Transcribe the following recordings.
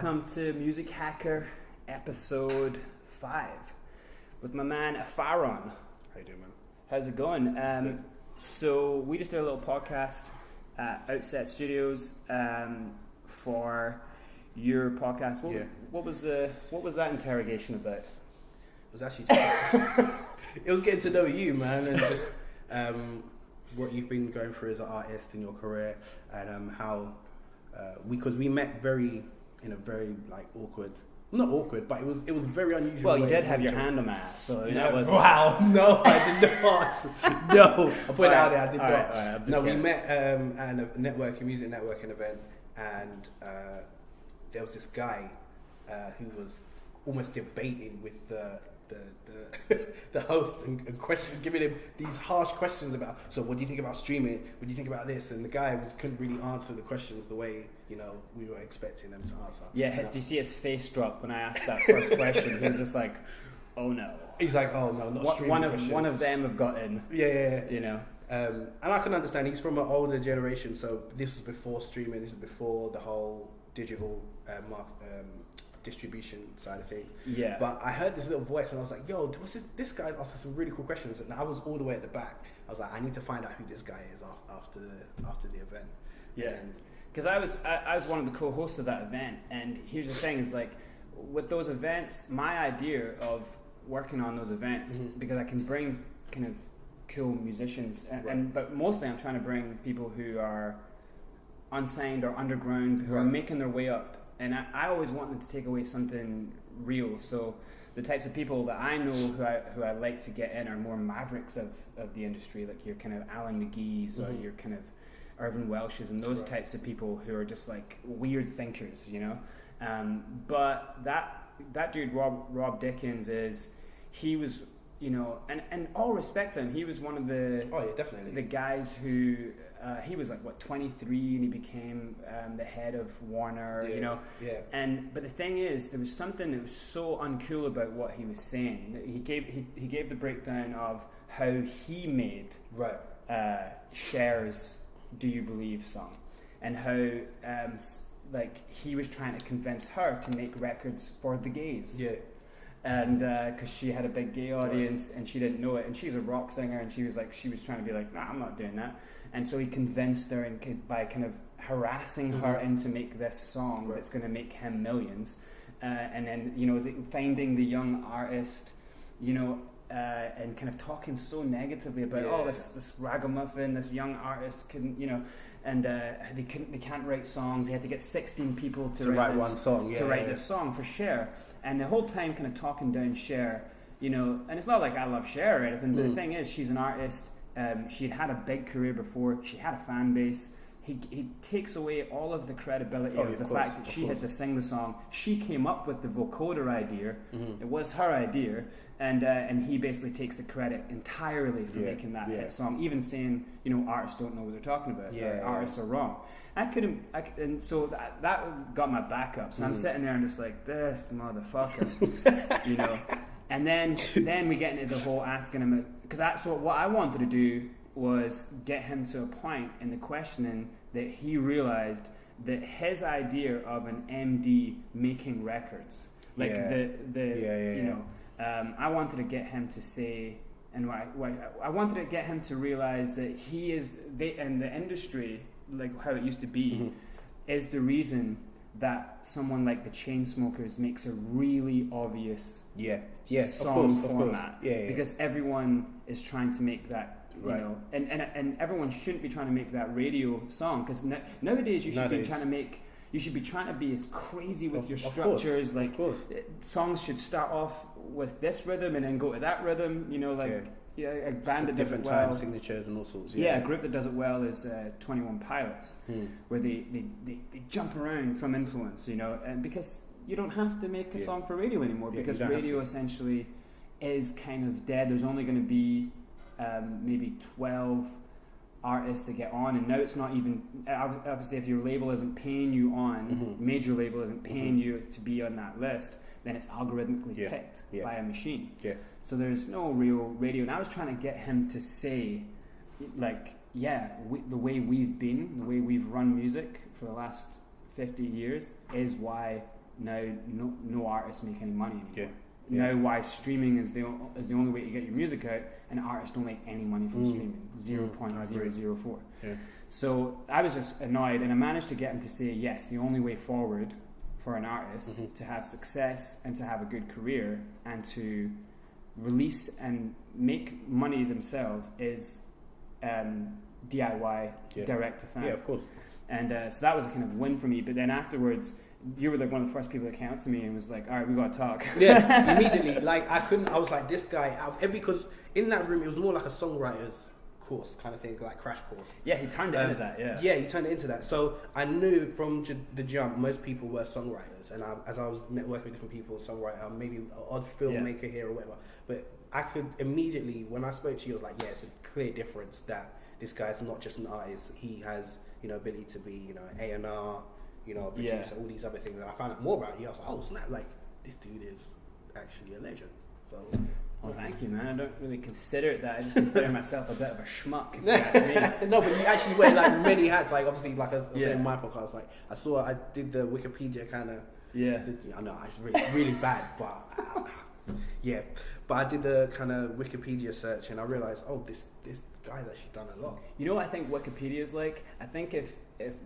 welcome to Music Hacker episode 5 with my man Afaron. How you doing, man? How's it going? So we just did a little podcast at Outset Studios for your podcast. What was that interrogation about? It was actually it was getting to know you, man, and just what you've been going through as an artist in your career, and how because we met in a very like awkward. Not awkward, but it was very unusual. Well, you did have your hand on my ass, so that was... Wow, no, I did not. No, I put it out there, I did not. Right, no, we met at a music networking event, and there was this guy who was almost debating with the host and giving him these harsh questions about, so what do you think about streaming? What do you think about this? And the guy couldn't really answer the questions the way, we were expecting them to answer. Yeah, do you see his face drop when I asked that first question? He was just like, oh no. He's like, oh no, not streaming. One of them have got in. Yeah. And I can understand, he's from an older generation, so this was before streaming, this was before the whole digital distribution side of things. Yeah. But I heard this little voice and I was like, yo, this guy's asking some really cool questions. And I was all the way at the back. I was like, I need to find out who this guy is after the event. Yeah. Because I was one of the co-hosts of that event, and here's the thing: is like with those events, my idea of working on those events, because I can bring kind of cool musicians, but mostly I'm trying to bring people who are unsigned or underground, who are making their way up. And I always wanted to take away something real. So the types of people that I know who I like to get in are more mavericks of the industry, like your kind of Alan McGee's or your kind of Irvin Welsh's and those types of people who are just like weird thinkers, But that dude, Rob Dickens, he was, and all respect to him, he was one of the definitely the guys who he was like 23 and he became the head of Warner, but the thing is, there was something that was so uncool about what he was saying. He gave the breakdown of how he made Cher's "Do You Believe" song, and how he was trying to convince her to make records for the gays. Yeah. And because she had a big gay audience and she didn't know it, and she's a rock singer, and she was trying to be like, nah, I'm not doing that. And so he convinced her by kind of harassing her into make this song that's going to make him millions. And then finding the young artist, and kind of talking so negatively about this ragamuffin, this young artist couldn't, and they can't write songs. They had to get 16 people to write one song, to write this song for Cher. And the whole time kind of talking down Cher, and it's not like I love Cher or anything, but the thing is, she's an artist. She'd had a big career before. She had a fan base. He takes away all of the credibility of the fact that she had to sing the song. She came up with the vocoder idea. It was her idea, and he basically takes the credit entirely for making that hit song. Even saying, artists don't know what they're talking about. Artists are wrong. And so that got my back up. So I'm sitting there and just like, this motherfucker, And then we get into the whole asking him, so what I wanted to do was get him to a point in the questioning that he realized that his idea of an MD making records, I wanted to get him to say, and I wanted to get him to realize that he is, in the industry, like how it used to be, is the reason that someone like the Chainsmokers makes a really obvious song format. Because everyone is trying to make that, and everyone shouldn't be trying to make that radio song, because nowadays you should be trying to be as crazy with your structures. Songs should start off with this rhythm and then go to that rhythm. A band that does it well. Time signatures and all sorts. A group that does it well is 21 Pilots, where they jump around from influence, and because you don't have to make a song for radio anymore, because radio essentially is kind of dead. There's only going to be maybe 12 artists that get on, and now it's not even, obviously if your label isn't paying you on, major label isn't paying you to be on that list, then it's algorithmically picked by a machine. So there's no real radio. And I was trying to get him to say, the way we've run music for the last 50 years is why now no artists make any money anymore. Yeah. Now, why streaming is the only way to get your music out, and artists don't make any money from streaming, 0.004. Yeah. So I was just annoyed, and I managed to get him to say, yes, the only way forward for an artist to have success and to have a good career and to release and make money themselves is DIY, direct to fan. Yeah, of course. And so that was a kind of win for me. But then afterwards, you were like one of the first people that came out to me and was like, all right, we got to talk. Yeah, immediately. Like, I was like, this guy, because in that room, it was more like a songwriter's course kind of thing, like crash course. Yeah, he turned it into that, yeah. Yeah, he turned it into that. So I knew from the jump, most people were songwriters. And as I was networking with different people, songwriter, maybe an odd filmmaker here or whatever. But I could immediately, when I spoke to you, I was like, yeah, it's a clear difference that this guy's not just an artist. He has, ability to be, A&R, a producer, all these other things. And I found out more about you. I was like, oh snap, like this dude is actually a legend. So, well, thank you, man. I don't really consider it that. I just consider myself a bit of a schmuck. If you ask me. No, but you actually wear like many hats. Like obviously, like I was saying in my podcast, like I did the Wikipedia kind of. Yeah. I know it's really bad, but but I did the kind of Wikipedia search and I realized, oh, this guy's actually done a lot. You know what I think Wikipedia is like? I think if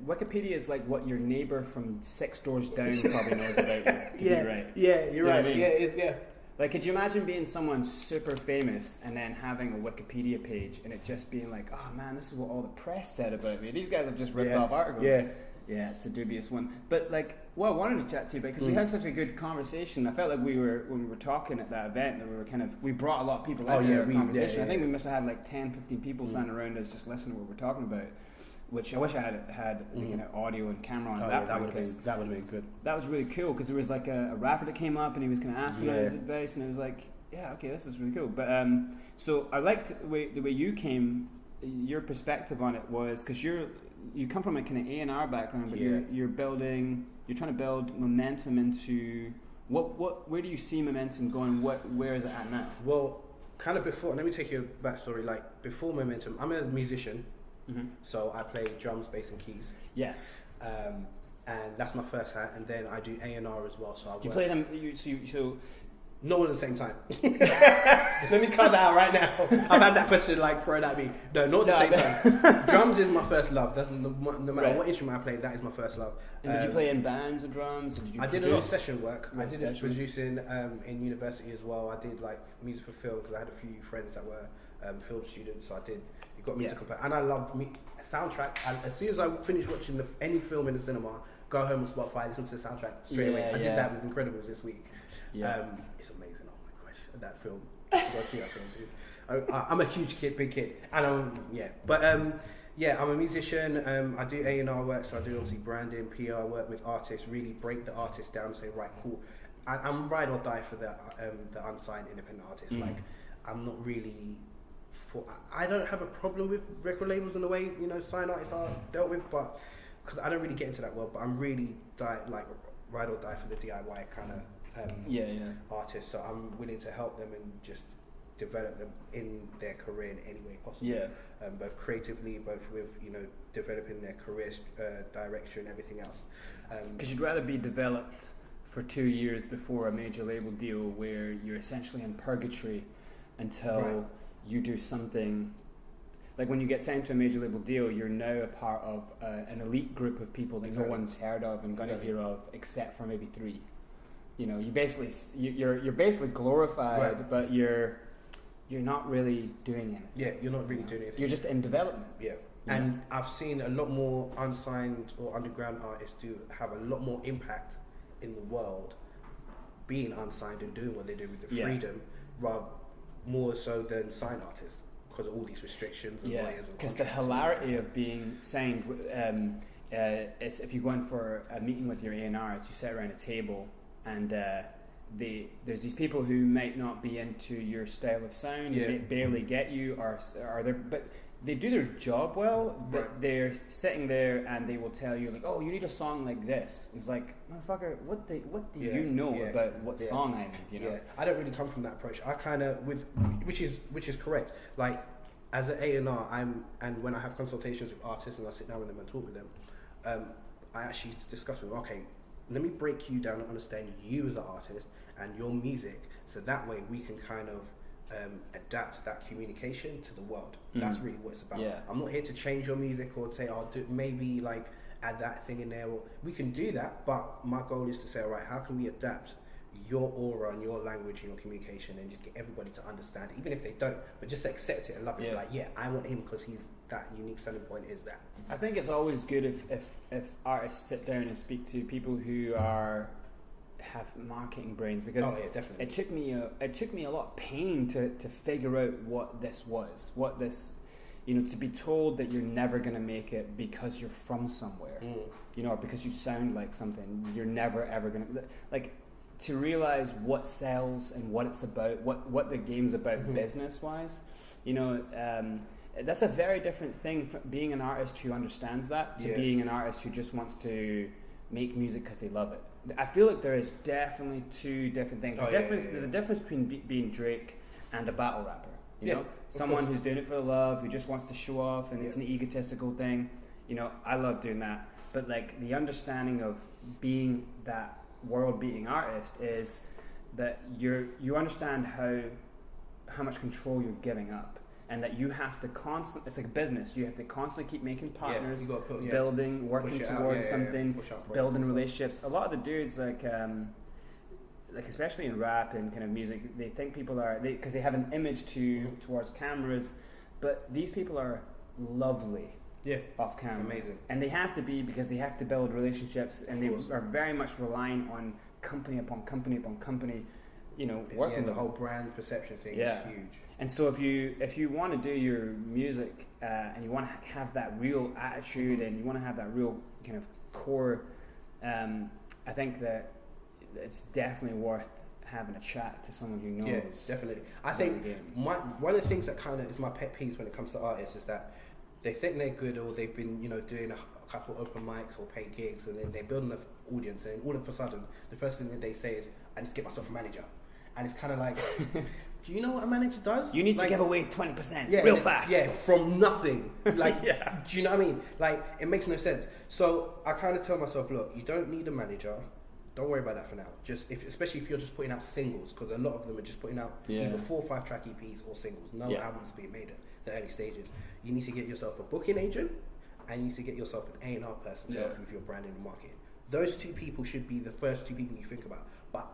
Wikipedia is like what your neighbour from 6 doors down probably knows about you, to be right. Yeah, you're right. I mean? Yeah. Like, could you imagine being someone super famous and then having a Wikipedia page and it just being like, oh man, this is what all the press said about me. These guys have just ripped off articles. Yeah, it's a dubious one. But like, what I wanted to chat to you about, because we had such a good conversation. I felt like when we were talking at that event, that we brought a lot of people out to our conversation. I think we must have had like 10, 15 people standing around us just listening to what we're talking about. Which I wish I had audio and camera on that would have been good. That was really cool because there was like a rapper that came up and he was kind of asking his advice and it was like, yeah, okay, this is really cool. But so I liked the way you came. Your perspective on it was because you come from a kind of A&R background, but you're trying to build momentum into where do you see momentum going? Where is it at now? Well, kind of before. Let me take you a backstory. Like before momentum, I'm a musician. So I play drums, bass, and keys. Yes. And that's my first hat, and then I do A&R as well. So you play them. So not at the same time. Let me cut that out right now. I've had that question like thrown at me. No, not at the same time. Drums is my first love. That's no matter what instrument I play, that is my first love. And did you play in bands or drums? I did a lot of session work. I did producing in university as well. I did like music for film because I had a few friends that were film students. So I did. You got me to compare, and I love soundtrack. And as soon as I finish watching any film in the cinema, go home on Spotify, listen to the soundtrack straight away. I did that with Incredibles this week. It's amazing. Oh my gosh, that film. You got to see that film too. I'm a huge big kid, and I'm a musician. I do A&R work, so I do obviously branding, PR work with artists. Really break the artist down and say, right, cool. I'm ride or die for the unsigned independent artists. Like, I'm not really. I don't have a problem with record labels in the way signed artists are dealt with, but because I don't really get into that world. But I'm really ride or die for the DIY kind of artists. So I'm willing to help them and just develop them in their career in any way possible. Yeah. Both creatively, both with developing their career direction, everything else. Because you'd rather be developed for 2 years before a major label deal, where you're essentially in purgatory until you do something. Like when you get signed to a major label deal, you're now a part of an elite group of people that no one's heard of and going to hear of, except for maybe 3. You're basically glorified, but you're not really doing anything. Yeah, you're not really doing anything. You're just in development. Yeah. And I've seen a lot more unsigned or underground artists have a lot more impact in the world being unsigned and doing what they do with the freedom, rather more so than signed artists, because of all these restrictions and lawyers and because the hilarity of being signed is if you go in for a meeting with your A&Rs, you sit around a table and there's these people who might not be into your style of sound, they barely get you, or but they do their job well, but they're sitting there and they will tell you like, oh, you need a song like this. It's like, motherfucker, what do you know about what song I need? Yeah, I don't really come from that approach. I kind of which is correct. Like as an A&R, and when I have consultations with artists and I sit down with them and talk with them, I actually discuss with them, okay, let me break you down and understand you as an artist and your music, so that way we can kind of adapt that communication to the world. That's really what it's about. I'm not here to change your music or say, I'll do maybe like add that thing in there. We can do that, but my goal is to say, all right, how can we adapt your aura and your language and your communication and just get everybody to understand it, even if they don't, but just accept it and love it. Like, I want him because he's that unique selling point is that. I think it's always good if artists sit down and speak to people who have marketing brains, because definitely. it took me a lot of pain to figure out what this was, to be told that you're never going to make it because you're from somewhere, or because you sound like something, you're never ever going to, like, to realize what sells and what it's about, what the game's about business wise, that's a very different thing from being an artist who understands that to being an artist who just wants to make music because they love it. I feel like there is definitely two different things. There's a difference between being Drake and a battle rapper. You know, someone who's doing it for the love, who just wants to show off, and it's an egotistical thing. I love doing that. But like the understanding of being that world-beating artist is that you understand how much control you're giving up. And that you have to it's like a business. You have to constantly keep making partners, building, working towards something, building relationships. A lot of the dudes, like especially in rap and kind of music, they think people are, because they have an image towards cameras, but these people are lovely off camera. Amazing. And they have to be, because they have to build relationships, and they are very much relying on company upon company upon company, working the whole brand perception thing is huge. And so if you want to do your music and you want to have that real attitude and you want to have that real kind of core, I think that it's definitely worth having a chat to someone who knows. Yeah, definitely. I think one of the things that kind of is my pet peeves when it comes to artists is that they think they're good, or they've been doing a couple open mics or paid gigs, and then they're building an audience, and all of a sudden the first thing that they say is, I need to get myself a manager. And it's kind of like, do you know what a manager does? You need to give away 20% real fast. Yeah, from nothing. Like, do you know what I mean? Like, it makes no sense. So I kind of tell myself, look, you don't need a manager. Don't worry about that for now. Especially if you're just putting out singles, because a lot of them are just putting out either 4 or 5 track EPs or singles. No albums being made at the early stages. You need to get yourself a booking agent, and you need to get yourself an A&R person to help you with your brand in the market. Those 2 people should be the first 2 people you think about. But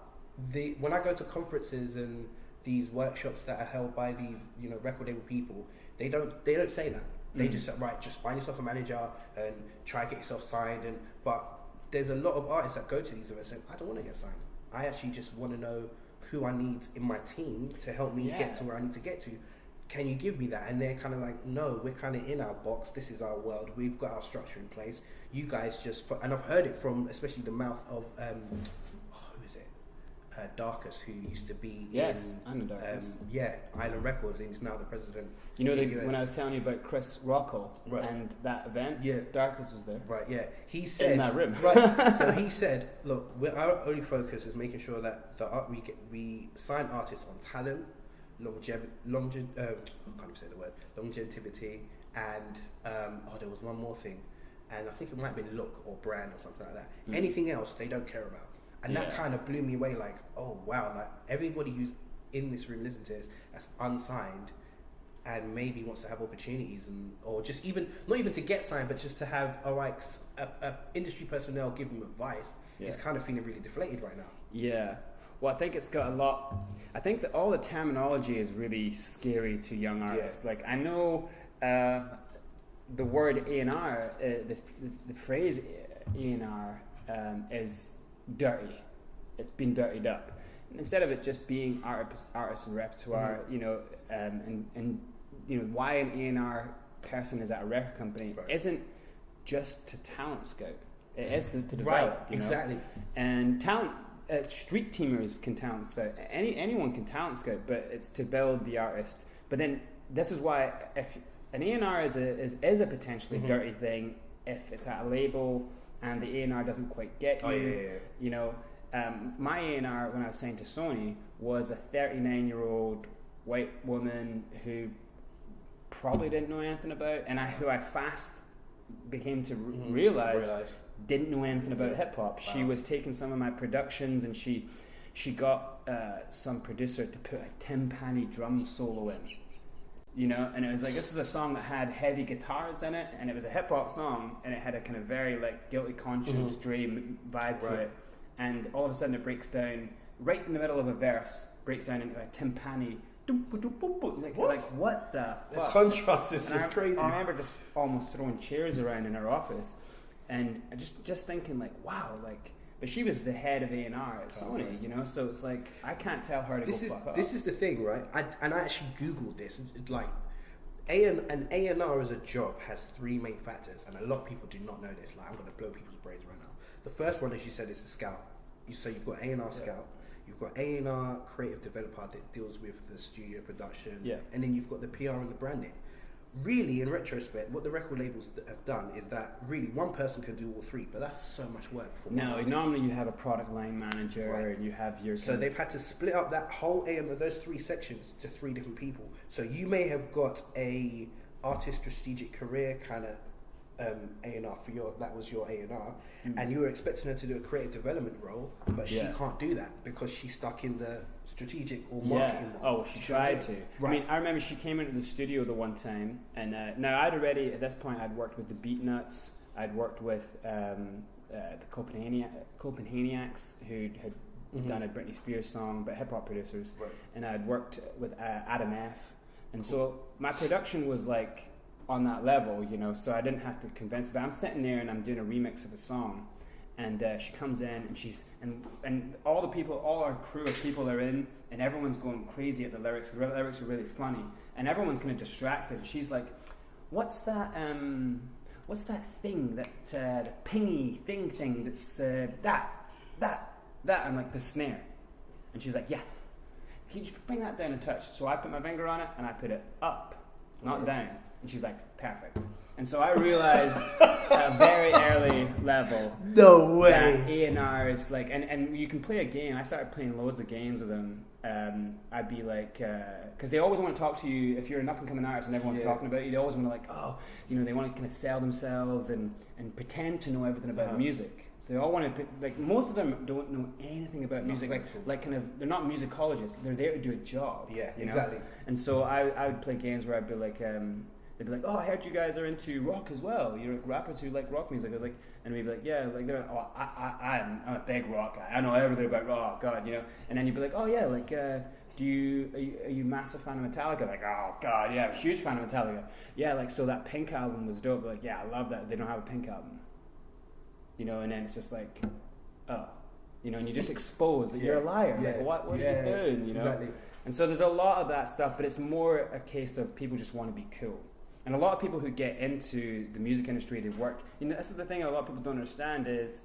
when I go to conferences and these workshops that are held by these record label people, they don't say that. They just say, right, just find yourself a manager and try to get yourself signed. But there's a lot of artists that go to these events saying, I don't want to get signed. I actually just want to know who I need in my team to help me get to where I need to get to. Can you give me that? And they're kind of like, no, we're kind of in our box. This is our world. We've got our structure in place. You guys and I've heard it from especially the mouth of Darkus, who used to be in Island Records, and he's now the president. When I was telling you about Chris Rockwell and that event, Darkus was there. Right, yeah. He said in that room. Right. So he said, look, our only focus is making sure that we sign artists on talent, longevity, and there was one more thing, and I think it might have been look or brand or something like that. Anything else they don't care about. And that kind of blew me away, like, oh wow, like everybody who's in this room listening to this that's unsigned and maybe wants to have opportunities, or just not even to get signed, but just to have industry personnel give them advice, is kind of feeling really deflated right now. Yeah. Well, I think it's got I think that all the terminology is really scary to young artists. Like, I know the word A&R, the phrase A&R is dirty. It's been dirtied up. Instead of it just being artist and repertoire, why an A&R person is at a record company isn't just to talent scout. It is to develop. Exactly. And talent, street teamers can talent scout. Anyone can talent scout, but it's to build the artist. But then this is why if an A&R is a potentially dirty thing if it's at a label and the A&R doesn't quite get you. My A&R when I was signed to Sony was a 39-year-old white woman who probably didn't know anything about, and who I fast became to realize didn't know anything about hip hop. Wow. She was taking some of my productions, and she got some producer to put a timpani drum solo in. You know, and it was like, this is a song that had heavy guitars in it, and it was a hip hop song, and it had a kind of very like guilty conscience, Dre vibe to it. And all of a sudden, it breaks down right in the middle of a verse, breaks down into a timpani. Like what the fuck? The contrast is just crazy. I remember just almost throwing chairs around in her office, and just thinking like, wow, like. But she was the head of A&R at Sony, you know, so it's like, I can't tell her to fuck up. This is the thing, right? I actually Googled this. Like, an A&R as a job has 3 main factors, and a lot of people do not know this. Like, I'm going to blow people's brains right now. The first one, as you said, is a scout. So you've got A&R scout, you've got A&R creative developer that deals with the studio production, and then you've got the PR and the branding. Really, in retrospect, what the record labels have done is that really one person can do all 3, but that's so much work for one artist. Normally you have a product line manager, and you have your... So they've had to split up that whole those 3 sections to 3 different people. So you may have got a artist strategic career kind of A&R for that was your A&R, and you were expecting her to do a creative development role, but she can't do that because she's stuck in the strategic or marketing role. Oh, she tried to. Right. I mean, I remember she came into the studio the one time, and now I'd already, at this point, I'd worked with the Beatnuts, I'd worked with the Copenhaniacs, who had done a Britney Spears song, but hip-hop producers, and I'd worked with Adam F, and so my production was like on that level, you know, so I didn't have to convince, but I'm sitting there and I'm doing a remix of a song, and she comes in, and she's and all the people, all our crew of people are in, and everyone's going crazy at the lyrics. The lyrics are really funny, and everyone's kind of distracted. She's like, what's that thing, that the pingy thing that's that I'm like, the snare, and she's like, yeah, can you bring that down a touch? So I put my finger on it and I put it up, not down. And she's like, perfect. And so I realized at a very early level, no way, that A&R is like, and you can play a game. I started playing loads of games with them. I'd be like, because they always want to talk to you if you're an up and coming artist and everyone's talking about you. They always want to like, oh, you know, they want to kind of sell themselves and pretend to know everything about music. So they all want to, like, most of them don't know anything about music. Like kind of, they're not musicologists. They're there to do a job. Yeah, you know? Exactly. And so I would play games where I'd be like, they'd be like, oh, I heard you guys are into rock as well. You're like rappers who like rock music. I was like, and we'd be like, yeah, like they're like, oh, I'm a big rock guy. I know everything about rock, God, you know. And then you'd be like, oh yeah, like, are you a massive fan of Metallica? Like, oh God, yeah, I'm a huge fan of Metallica. Yeah, like, so that Pink album was dope. Like, yeah, I love that. They don't have a Pink album, you know. And then it's just like, oh, you know, and you just expose that you're a liar. Like, what are you doing, you know? Exactly. And so there's a lot of that stuff, but it's more a case of people just want to be cool. And a lot of people who get into the music industry, they work, you know, this is the thing a lot of people don't understand, is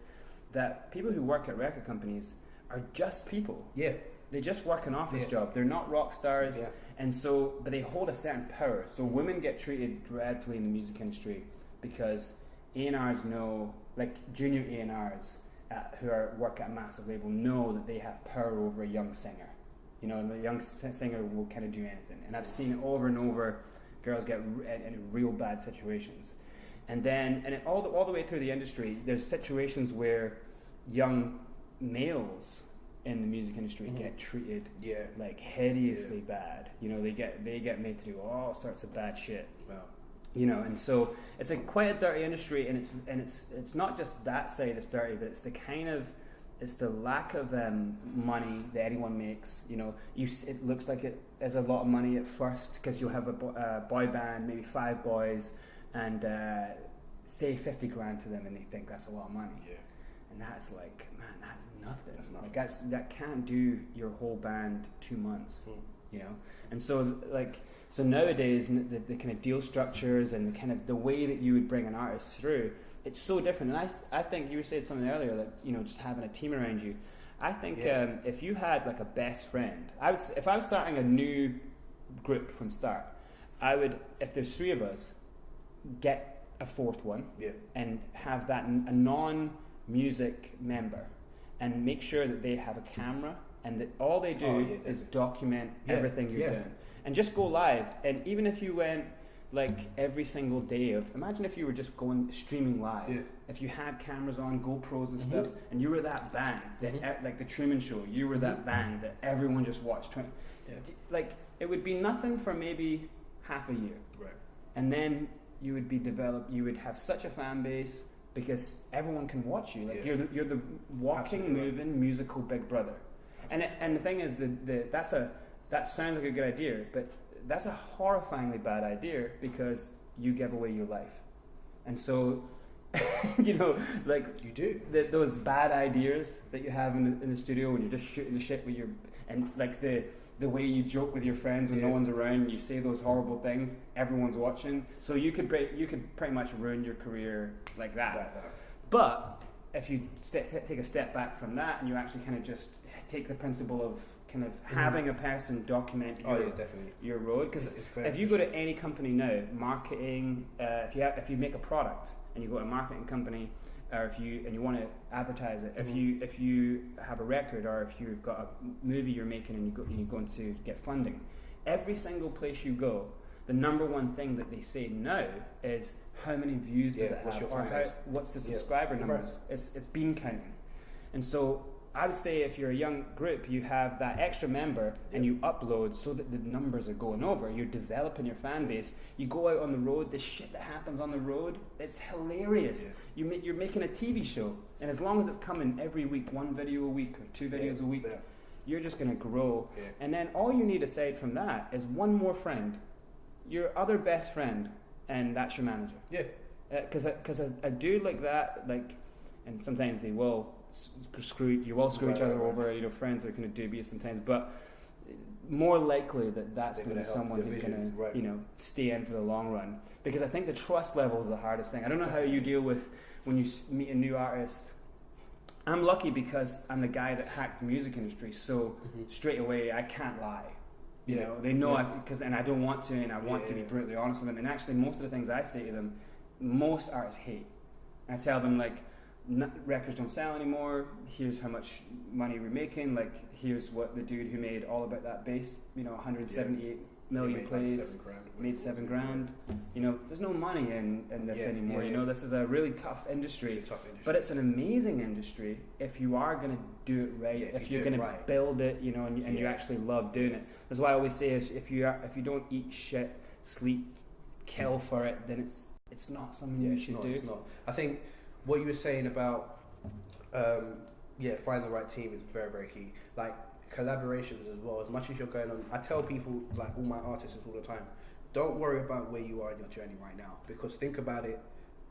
that people who work at record companies are just people. Yeah. They just work an office job. They're not rock stars. Yeah. And so, but they hold a certain power. So women get treated dreadfully in the music industry because A&Rs know, like junior A&Rs who work at a massive label know that they have power over a young singer. You know, and the young singer will kind of do anything. And I've seen it over and over. Girls get in real bad situations, and then all the way through the industry, there's situations where young males in the music industry get treated like hideously bad. You know, they get made to do all sorts of bad shit. Wow. You know, and so it's quite a dirty industry, and it's not just that side that's dirty, but it's the kind of, it's the lack of money that anyone makes. You know, it looks like it is a lot of money at first because you'll have a boy band, maybe 5 boys, and say 50 grand to them, and they think that's a lot of money. Yeah. And that's like, man, that's nothing. That's nothing. Like that can't do your whole band 2 months. You know, and so so nowadays the kind of deal structures and the kind of the way that you would bring an artist through. It's so different, and I think you were saying something earlier, like, you know, just having a team around you. I think if you had like a best friend, if I was starting a new group from start, I would, if there's 3 of us, get a 4th one and have that a non-music member, and make sure that they have a camera and that all they do is document everything you're doing, and just go live. And even if you went like every single day of, imagine if you were just streaming live, if you had cameras on, GoPros and stuff, and you were that band, that, like the Truman Show, you were that band that everyone just watched, like it would be nothing for maybe half a year, right? And then you would be developed, you would have such a fan base because everyone can watch you, like you're the walking, moving musical Big Brother. And the thing is that sounds like a good idea, but that's a horrifyingly bad idea because you give away your life. And so, you know, like you do those bad ideas that you have in the studio when you're just shooting the shit with your, and like the way you joke with your friends when no one's around, you say those horrible things, everyone's watching. So you could pretty much ruin your career like that. But if you take a step back from that and you actually kind of just take the principle of kind of having a person document your road, because if you go to any company now, marketing, if you make a product and you go to a marketing company, or if you want to advertise it, if you have a record, or if you've got a movie you're making and you're going to get funding, every single place you go, the number one thing that they say now is how many views does it have, or what's the subscriber numbers. It's bean counting. And so I would say if you're a young group, you have that extra member and you upload so that the numbers are going over. You're developing your fan base. You go out on the road, the shit that happens on the road, it's hilarious. You're making a TV show, and as long as it's coming every week, one video a week or two videos a week, you're just going to grow. And then all you need aside from that is one more friend, your other best friend, and that's your manager. Because a dude like that, like, and sometimes they will screw each other over. You know, friends are kind of dubious sometimes, but more likely that's going to be someone who's going to you know, stay in for the long run. Because I think the trust level is the hardest thing. I don't know how you deal with when you meet a new artist. I'm lucky because I'm the guy that hacked the music industry, so straight away I can't lie. You know, they know and I don't want to, and I want to be brutally honest with them. And actually, most of the things I say to them, most artists hate. I tell them, like, records don't sell anymore, here's how much money we're making, like here's what the dude who made All About That Bass, you know, 178 million plays, made $7,000. You know, there's no money in this anymore. You know, this is a really tough industry, but it's an amazing industry if you are going to do it right, if you're going to build it, you know, and you actually love doing it. That's why I always say, if you don't eat shit, sleep, kill for it, then it's not something you should do. It's not. I think what you were saying about finding the right team is very, very key. Like collaborations as well. As much as you're going on, I tell people, like all my artists all the time, don't worry about where you are in your journey right now, because think about it,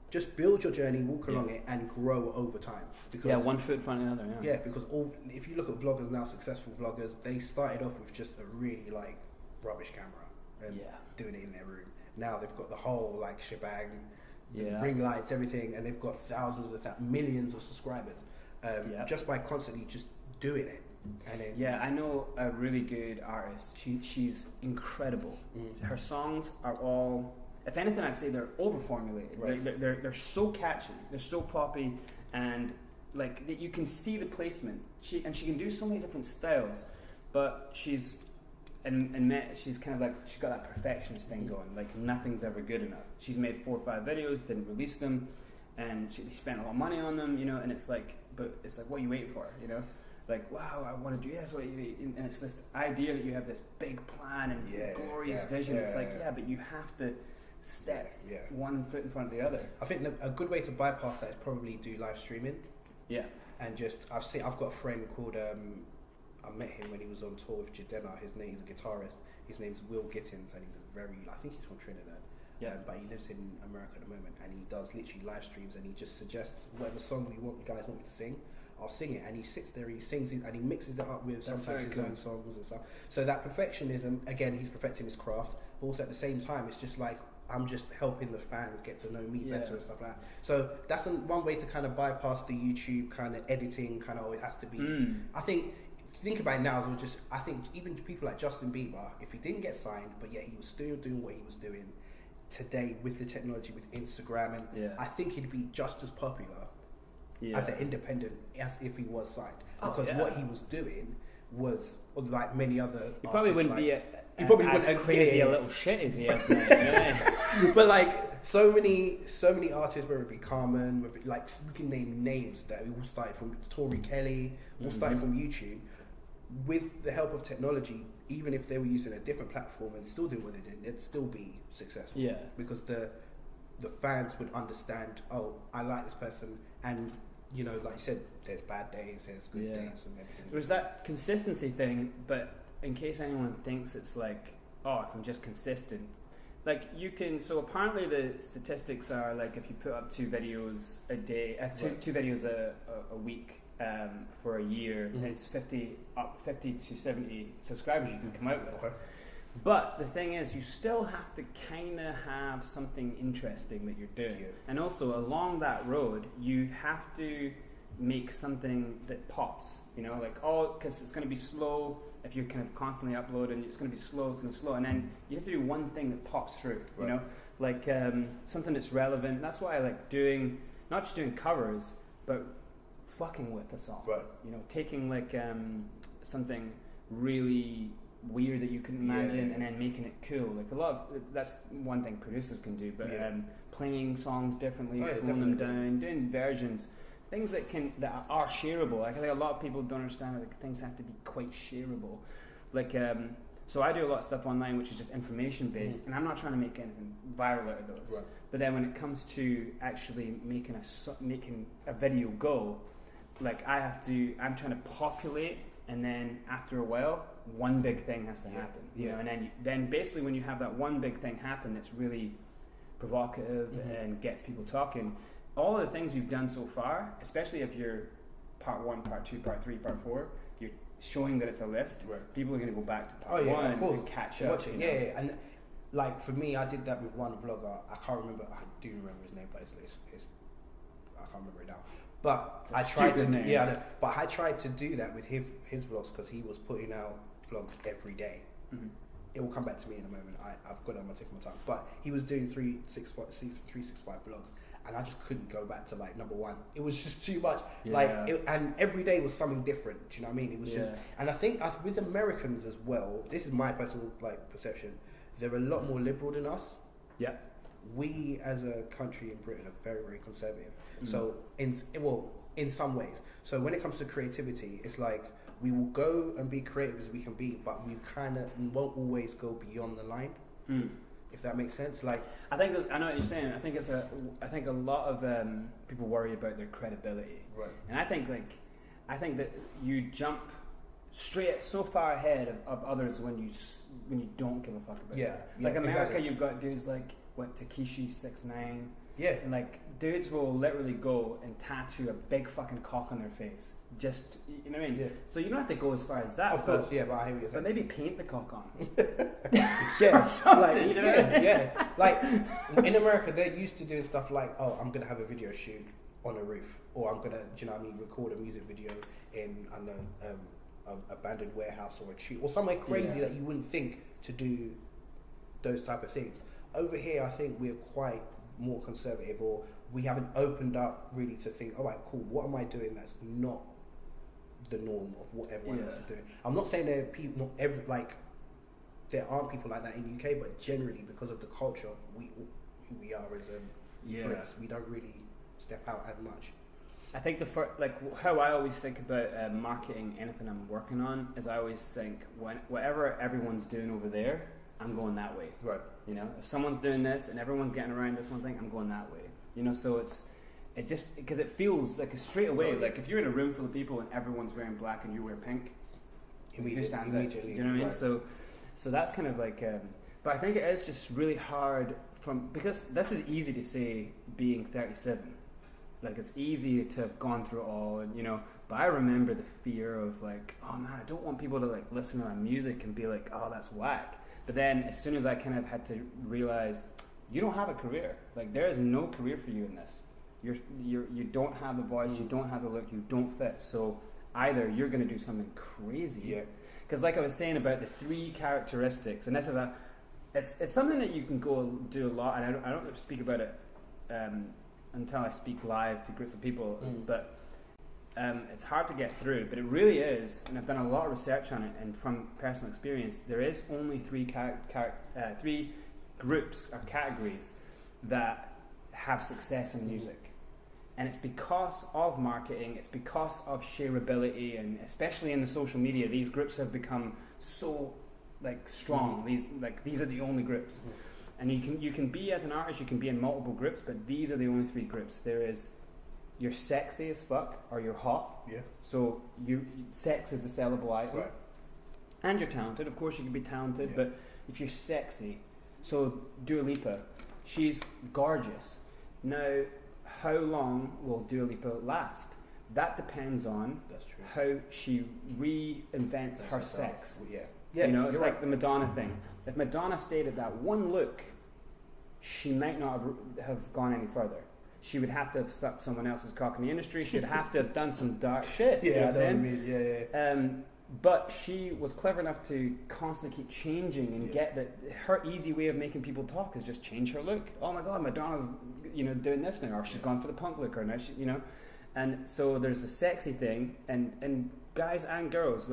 just build your journey, walk along it, and grow over time. Because, one foot in front of the other. Yeah, because if you look at vloggers now, successful vloggers, they started off with just a really like rubbish camera and doing it in their room. Now they've got the whole like shebang. Ring lights, everything, and they've got millions of subscribers just by constantly just doing it. And then, I know a really good artist. She's incredible. Her songs are all, if anything, I'd say they're over formulated. Right. They're so catchy, they're so poppy, and like you can see the placement. She can do so many different styles, but she's kind of like, she's got that perfectionist thing going, like nothing's ever good enough. She's made 4 or 5 videos, didn't release them, and they spent a lot of money on them, you know, and it's like, what are you waiting for, you know? Like, wow, I want to do this, and it's this idea that you have this big plan and glorious vision. It's like, but you have to step one foot in front of the other. I think a good way to bypass that is probably do live streaming. And just, I've got a friend called, I met him when he was on tour with Jadena. He's a guitarist. His name's Will Gittins, and I think he's from Trinidad. But he lives in America at the moment, and he does literally live streams, and he just suggests whatever song you guys want me to sing, I'll sing it. And he sits there, he sings it, and he mixes it up with sometimes his own songs and stuff. So that perfectionism, again, he's perfecting his craft, but also at the same time, it's just like, I'm just helping the fans get to know me better and stuff like that. So that's one way to kind of bypass the YouTube kind of editing, kind of, it has to be. I think about it now, I think even people like Justin Bieber, if he didn't get signed, but he was still doing what he was doing today with the technology, with Instagram, and I think he'd be just as popular as an independent as if he was signed. Because what he was doing was, like many other he probably wouldn't be as crazy a little shit as he is, man. But like so many artists, whether it be Carmen, whether like you can name names that all started from Tori Kelly, all started from YouTube. With the help of technology, even if they were using a different platform and still doing what they did, it'd still be successful. Yeah. Because the fans would understand, oh, I like this person, and you know, like you said, there's bad days, there's good days, and everything. There's that consistency thing, but in case anyone thinks it's like, oh, if I'm just consistent, like you can. So apparently the statistics are like if you put up 2 videos a day, two videos a week. For a year, it's 50 to 70 subscribers you can come out with. Okay. But the thing is, you still have to kind of have something interesting that you're doing, and also along that road, you have to make something that pops. You know, like because it's going to be slow if you're kind of constantly uploading. It's going to be slow. It's going to be slow, and then you have to do one thing that pops through. Right. You know, like something that's relevant. That's why I like doing not just doing covers, but fucking with the song, right? You know, taking like something really weird that you couldn't imagine, and then making it cool. Like a lot of that's one thing producers can do, but playing songs differently, slowing them down, doing versions, things that are shareable. Like I think a lot of people don't understand that like, things have to be quite shareable. Like so I do a lot of stuff online which is just information based, and I'm not trying to make anything viral out of those. Right. But then when it comes to actually making a video go, like I'm trying to populate, and then after a while, one big thing has to happen. You know, and then basically when you have that one big thing happen, that's really provocative and gets people talking. All of the things you've done so far, especially if you're part 1, part 2, part 3, part 4, you're showing that it's a list. Right. People are going to go back to part 1 and catch up. And like for me, I did that with one vlogger. I can't remember. I do remember his name, but it's I can't remember it now. But I tried to but I tried to do that with his vlogs because he was putting out vlogs every day. It will come back to me in a moment. I've got it on my tip of my tongue. But he was doing 365 vlogs, and I just couldn't go back to like number 1. It was just too much. And every day was something different. Do you know what I mean? It was just, and I think with Americans as well. This is my personal like perception. They're a lot more liberal than us. Yeah. We as a country in Britain are very, very conservative. So in some ways. So when it comes to creativity, it's like we will go and be creative as we can be, but we kind of won't always go beyond the line. If that makes sense. Like I know what you're saying. I think a lot of people worry about their credibility. Right. And I think that you jump straight so far ahead of others when you don't give a fuck about it. Like America, exactly. You've got dudes like Takeshi 6ix9ine. Yeah. And like dudes will literally go and tattoo a big fucking cock on their face. Just, you know what I mean? Yeah. So you don't have to go as far as that. Of course, but I hear what you're saying. But maybe paint the cock on. Like in America, they're used to doing stuff like, oh, I'm gonna have a video shoot on a roof, or I'm gonna, do you know what I mean, record a music video in, I don't know, a abandoned warehouse or a tree, or somewhere crazy that you wouldn't think to do those type of things. Over here, I think we're quite more conservative, or we haven't opened up really to think, all right, cool, what am I doing that's not the norm of what everyone else is doing? I'm not saying there are people, there aren't people like that in the UK, but generally because of the culture of who we are as Brits, we don't really step out as much. I think how I always think about marketing anything I'm working on is I always think whatever everyone's doing over there, I'm going that way. Right. You know, if someone's doing this and everyone's getting around this one thing, I'm going that way. You know, so it just because it feels like a straight away. Like if you're in a room full of people and everyone's wearing black and you wear pink, who stands out? Do you know what I mean? Right. So that's kind of like. But I think it is just really hard because this is easy to say being 37. Like it's easy to have gone through it all, and you know. But I remember the fear of like, oh man, I don't want people to like listen to my music and be like, oh, that's whack. But then as soon as I kind of had to realize, you don't have a career. Like there is no career for you in this. You don't have the voice, you don't have the look, you don't fit. So either you're going to do something crazy, because like I was saying about the 3 characteristics, and this is it's something that you can go do a lot, and I don't speak about it until I speak live to groups of people, but it's hard to get through, but it really is, and I've done a lot of research on it, and from personal experience, there is only three groups or categories that have success in music. And it's because of marketing, it's because of shareability, and especially in the social media, these groups have become so strong. These are the only groups. And you can be, as an artist, you can be in multiple groups, but these are the only three groups. There is, you're sexy as fuck, or you're hot. Yeah. So sex is the sellable item. Right. And you're talented. Of course you can be talented, but if you're sexy, so Dua Lipa, she's gorgeous. Now, how long will Dua Lipa last? That depends on how she reinvents her sex. Yeah. You know, it's like the Madonna thing. If Madonna stayed at that one look, she might not have gone any further. She would have to have sucked someone else's cock in the industry. She'd have to have done some dark shit. Yeah, you know what I mean? Yeah. But she was clever enough to constantly keep changing and get that. Her easy way of making people talk is just change her look. Oh my God, Madonna's doing this now, or she's gone for the punk look, or now she, And so there's a sexy thing, and guys and girls,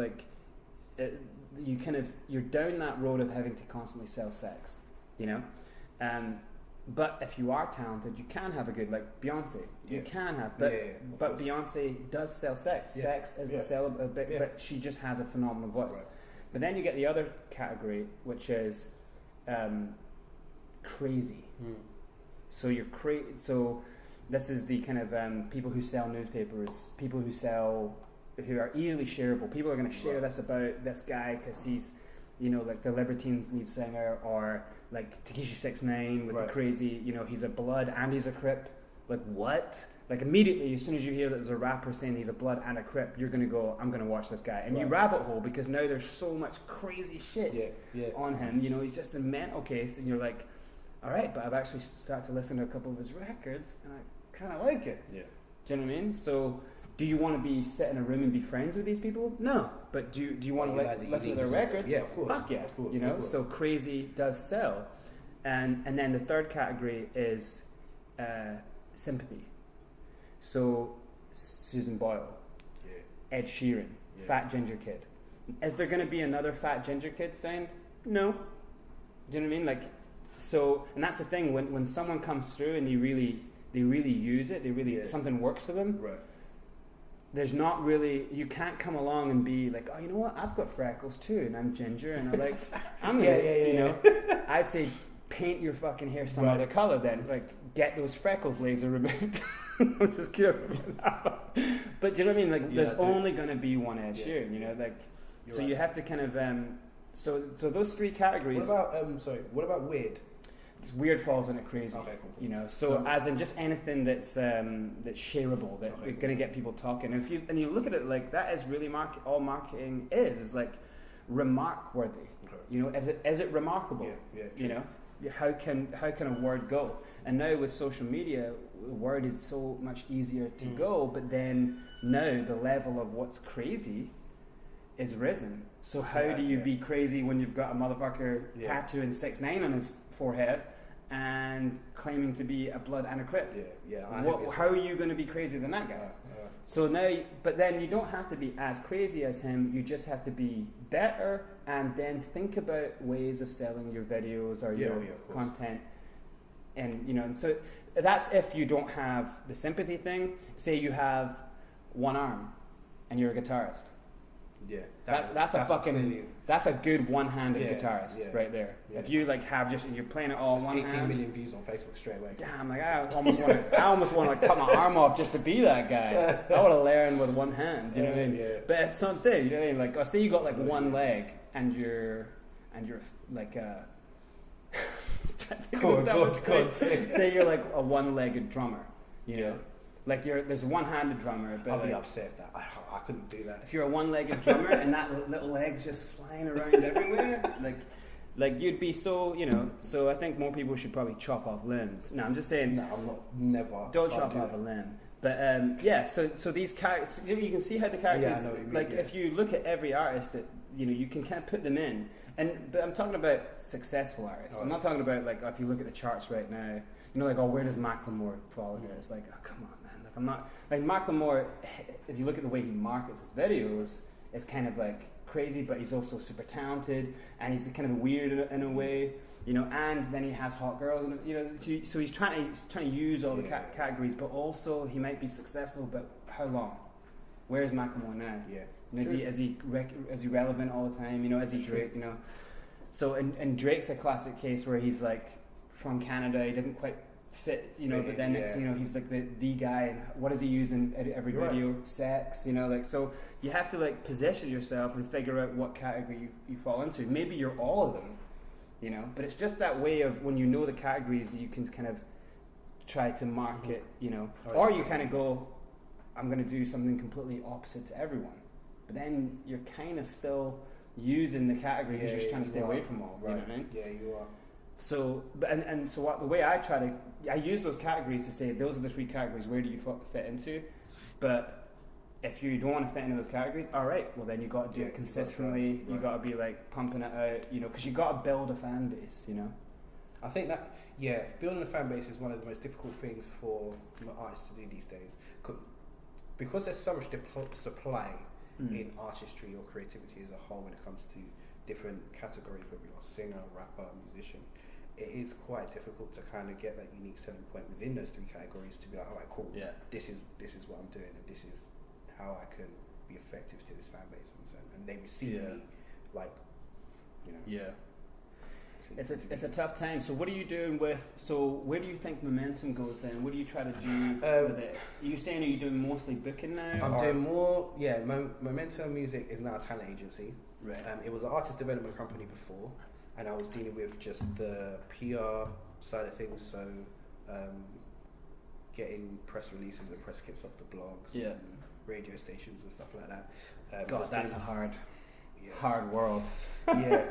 you're down that road of having to constantly sell sex, But if you are talented, you can have a good, like Beyonce. You can have, but Beyonce does sell sex. Yeah. Sex is the sell a bit, but she just has a phenomenal voice. Right. But then you get the other category, which is crazy. So you're crazy. So this is the kind of people who sell newspapers, people who are easily shareable. People are going to share this about this guy because he's, like the Libertines lead singer, or like Tekashi 6ix9ine with the crazy, he's a Blood and he's a Crip. Like what? Like immediately, as soon as you hear that there's a rapper saying he's a Blood and a Crip, you're going to go, I'm going to watch this guy. And you rabbit hole because now there's so much crazy shit on him. He's just a mental case, and you're like, all right, but I've actually started to listen to a couple of his records, and I kind of like it. Yeah. Do you know what I mean? So, do you want to sit in a room and be friends with these people? No. But do you want to listen to their records? Yeah, of course. Fuck yeah. Of course, So crazy does sell. And then the third category is sympathy. So Susan Boyle, Ed Sheeran, Fat Ginger Kid. Is there going to be another Fat Ginger Kid signed? No. Do you know what I mean? And that's the thing, when someone comes through and they really use it, something works for them. Right. There's not really, you can't come along and be like, oh, you know what, I've got freckles too, and I'm ginger, and I'm I'd say paint your fucking hair some other color then, get those freckles laser removed. I'm just kidding. But do you know what I mean? There's only going to be one Ed Sheeran, so you have to kind of, so those three categories. What about weird? Weird falls in it crazy. Okay, cool. As in just anything that's shareable, that's going to get people talking. And you look at it like that is really all marketing is like remark worthy. Okay. Is it remarkable? Yeah. How can a word go? And now with social media, word is so much easier to go. But then now the level of what's crazy is risen. So how do you be crazy when you've got a motherfucker tattooing 6ix9ine on his forehead and claiming to be a Blood and a Crip? How are you going to be crazier than that guy? So now, but then you don't have to be as crazy as him. You just have to be better, and then think about ways of selling your videos or your content. And so that's if you don't have the sympathy thing. Say you have one arm and you're a guitarist. Yeah, that's a good one-handed guitarist right there. Yeah. If you have you're playing it all one 18 hand. million views on Facebook straight away. Damn, I almost want to cut my arm off just to be that guy. I want to learn with one hand. You know what I mean? Yeah. But it's what I'm saying. You know what I mean? Say you got one leg and you're say you're a one-legged drummer. You know. There's a one-handed drummer, but I'll be upset if that I couldn't do that. If you're a one-legged drummer and that little leg's just flying around everywhere, you'd be so, So I think more people should probably chop off limbs. No, I'm just saying. No, I'm not. Never. Don't chop off a limb. But So these characters, you can see how the characters. Yeah, I know what you mean, if you look at every artist that you can kind of put them in, but I'm talking about successful artists. I'm not talking about if you look at the charts right now, where does Macklemore fall in? It's oh come on. I'm not like Macklemore. If you look at the way he markets his videos, it's kind of like crazy, but he's also super talented, and he's kind of weird in a way, you know. And then he has hot girls, and you know, so he's trying to use all the categories, but also he might be successful. But how long? Where's Macklemore now? Yeah. You know, is he relevant all the time? You know, is he Drake? You know, so and Drake's a classic case where he's like from Canada, he doesn't quite fit, you know, but then it's, you know, he's like the guy, and what does he use in every video? Right. Sex, you know, like, so you have to like position yourself and figure out what category you fall into. Maybe you're all of them, you know, but it's just that way of when you know the categories, you can kind of try to market, you know, or you kind of go, I'm going to do something completely opposite to everyone, but then you're kind of still using the category because you're just trying to stay away from all, you know what I mean? Yeah, you are. So, and so what, the way I use those categories to say those are the 3 categories, where do you fit into? But if you don't want to fit into those categories, all right, well then you got to do it consistently. You got to be like pumping it out, you know, because you got to build a fan base, you know. I think that building a fan base is one of the most difficult things for artists to do these days, because there's so much supply in artistry or creativity as a whole when it comes to different categories, whether you're a singer, rapper, musician. It is quite difficult to kind of get that unique selling point within those 3 categories to be like, all right, cool. Yeah. This is what I'm doing, and this is how I can be effective to this fan base, and they receive me, like, you know. Yeah. It's a tough time. So what are you doing with? So where do you think momentum goes then? What do you try to do with it? Are you saying, are you doing mostly booking now? I'm doing more. Yeah, Momentum Music is now a talent agency. Right. It was an artist development company before, and I was dealing with just the PR side of things, so getting press releases and press kits off the blogs, and radio stations and stuff like that. God, that's a hard world. Yeah.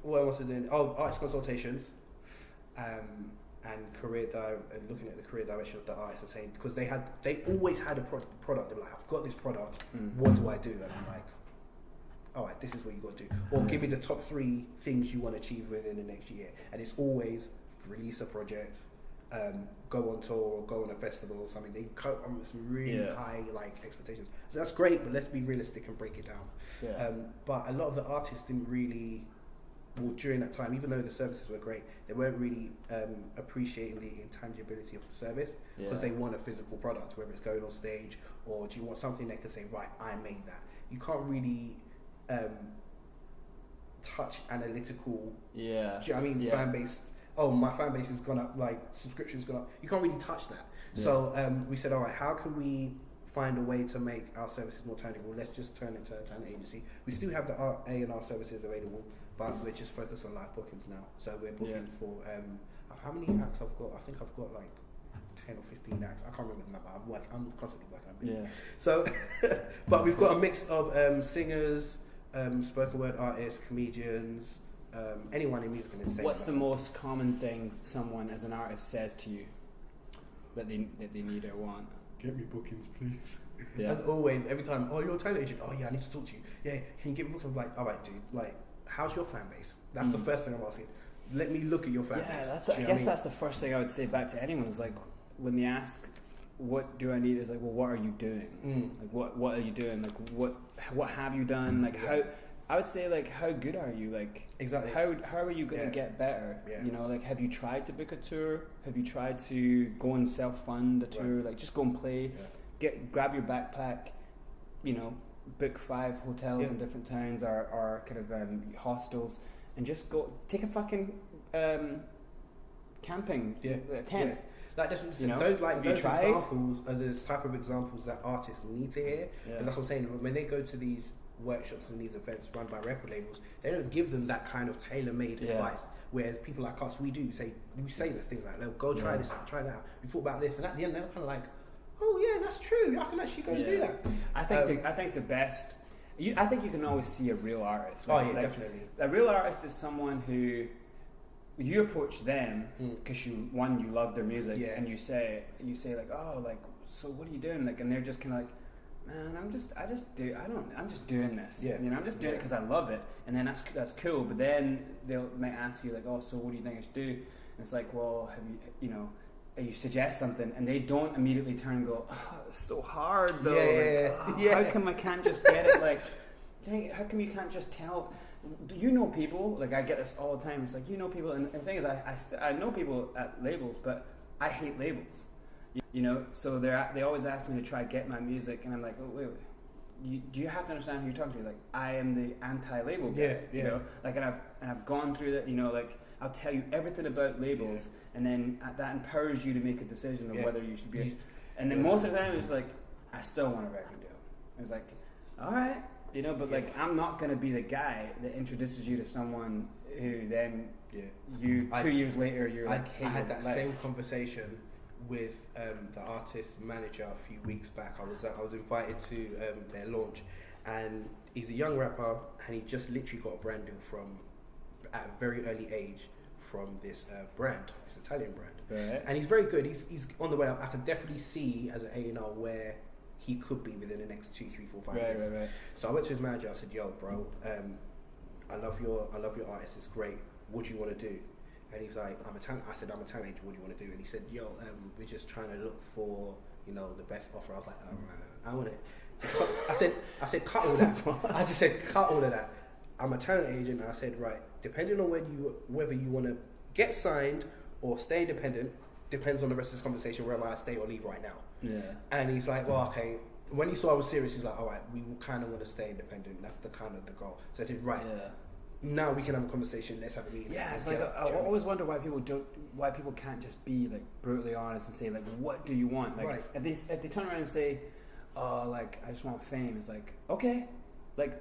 What else was I doing? Oh, artist consultations, and looking at the career direction of the artist and saying, because they always had a product. They're like, I've got this product. What do I do? And I'm like, all right, this is what you got to do. Or give me the top 3 things you want to achieve within the next year. And it's always release a project, go on tour, or go on a festival or something. They come with some really high like expectations. So that's great, but let's be realistic and break it down. Yeah. But a lot of the artists didn't really, well, during that time, even though the services were great, they weren't really appreciating the intangibility of the service, because they want a physical product, whether it's going on stage, or do you want something that can say, right, I made that. You can't really touch analytical. Yeah. Do you know what I mean? Fan based. Oh, my fan base has gone up. Like subscriptions gone up. You can't really touch that. Yeah. So we said, all right, how can we find a way to make our services more tangible? Let's just turn it into a talent agency. We still have the A&R services available, but we're just focused on live bookings now. So we're booking for how many acts I've got? I think I've got like 10 or 15 acts. I can't remember the number. I'm constantly working. So, but we've got a mix of singers, spoken word artists, comedians, anyone in music industry. What's the most common thing someone as an artist says to you that they need or want? Get me bookings, please. Yeah. As always, every time, oh, you're a talent agent. Oh yeah, I need to talk to you. Yeah, can you get me bookings? I'm like, all right, dude. Like, how's your fan base? That's the first thing I'm asking. Let me look at your fan base. I guess that's the first thing I would say back to anyone is like, when they ask, what do I need? Is like, well, what are you doing? Like, what are you doing? Like, what have you done? Like, how? I would say, like, how good are you? Like, exactly. How are you going to get better? You know, like, have you tried to book a tour? Have you tried to go and self-fund a tour? Like, just go and play. Grab your backpack. You know, book 5 hotels in different towns or kind of hostels, and just go take a fucking camping tent. Like those examples are the type of examples that artists need to hear. And that's what I'm saying. When they go to these workshops and these events run by record labels, they don't give them that kind of tailor-made advice. Whereas people like us, we say those things like, go try this out, try that out. We thought about this, and at the end they're kind of like, oh yeah, that's true. I can actually go and do that. I think the best. I think you can always see a real artist. Right? Oh yeah, definitely. A real artist is someone who you approach them because you love their music, and you say like, oh, like, so what are you doing? Like, and they're just kind of like, man, I'm just doing this. You know, I'm just doing it because I love it, and then that's cool. But then might ask you like, oh, so what do you think I should do? And it's like, well, have you you suggest something and they don't immediately turn and go, oh, it's so hard though. How come I can't just get it? Like, how come you can't just tell? Do you know people? Like, I get this all the time. It's like, you know people, and the thing is, I know people at labels, but I hate labels. You know, so they always ask me to try get my music, and I'm like, oh, wait. Do you have to understand who you're talking to? Like, I am the anti-label guy. You know, like, and I've gone through that. You know, like, I'll tell you everything about labels, and then that empowers you to make a decision of whether you should be. And then most of the time, it's like, I still want a record deal. It's like, all right, you know, but like, I'm not gonna be the guy that introduces you to someone who then 2 years later you're like, hey, I had that same conversation with the artist manager a few weeks back. I was invited to their launch, and he's a young rapper, and he just literally got a brand deal from at a very early age from this brand, this Italian brand, and he's very good. He's on the way up. I can definitely see as an A&R where he could be within the next 2, 3, 4, 5 years. So I went to his manager. I said, "Yo, bro, I love your artist. It's great. What do you want to do?" And he's like, I said, I'm a talent agent, what do you want to do? And he said, yo, we're just trying to look for, you know, the best offer. I was like, I want it. I said, cut all that. I just said, cut all of that. I'm a talent agent. And I said, right, depending on whether you want to get signed or stay independent, depends on the rest of this conversation, whether I stay or leave right now. Yeah. And he's like, well, okay. When he saw I was serious, he's like, all right, we kind of want to stay independent. That's the kind of the goal. So I said, right. Yeah. Now we can have a conversation. Let's have a meeting. Yeah, it's like I always wonder why people can't just be like brutally honest and say like, what do you want? Like, if they turn around and say, oh, like I just want fame, it's like, okay, like,